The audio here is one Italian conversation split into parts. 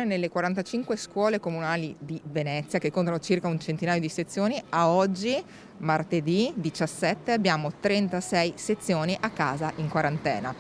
Nelle 45 scuole comunali di Venezia, che contano circa un centinaio di sezioni, a oggi, martedì 17, abbiamo 36 sezioni a casa in quarantena.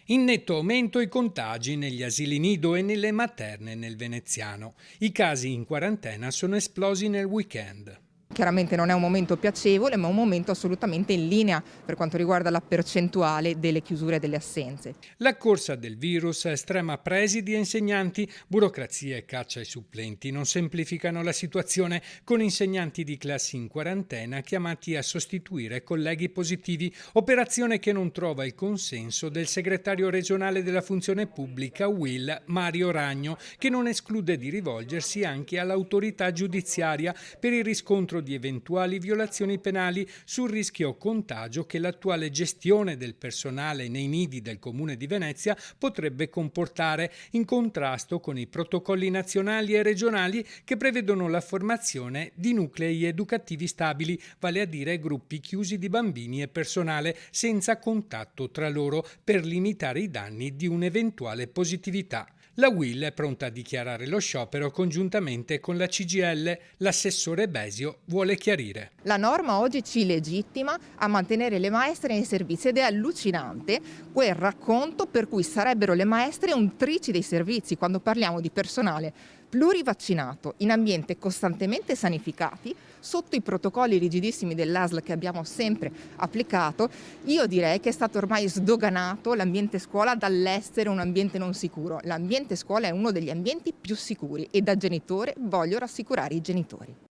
In netto aumento i contagi negli asili nido e nelle materne nel veneziano. I casi in quarantena sono esplosi nel weekend. Chiaramente non è un momento piacevole, ma un momento assolutamente in linea per quanto riguarda la percentuale delle chiusure e delle assenze. La corsa del virus strema presidi e insegnanti, burocrazia e caccia ai supplenti non semplificano la situazione, con insegnanti di classi in quarantena chiamati a sostituire colleghi positivi, operazione che non trova il consenso del segretario regionale della funzione pubblica UIL Mario Ragno, che non esclude di rivolgersi anche all'autorità giudiziaria per il riscontro di eventuali violazioni penali sul rischio contagio che l'attuale gestione del personale nei nidi del Comune di Venezia potrebbe comportare, in contrasto con i protocolli nazionali e regionali che prevedono la formazione di nuclei educativi stabili, vale a dire gruppi chiusi di bambini e personale senza contatto tra loro, per limitare i danni di un'eventuale positività. La UIL è pronta a dichiarare lo sciopero congiuntamente con la CGIL. L'assessore Besio vuole chiarire. La norma oggi ci legittima a mantenere le maestre in servizio ed è allucinante quel racconto per cui sarebbero le maestre untrici dei servizi quando parliamo di personale plurivaccinato in ambienti costantemente sanificati sotto i protocolli rigidissimi dell'ASL che abbiamo sempre applicato. Io direi che è stato ormai sdoganato l'ambiente scuola dall'essere un ambiente non sicuro. L'ambiente scuola è uno degli ambienti più sicuri e da genitore voglio rassicurare i genitori.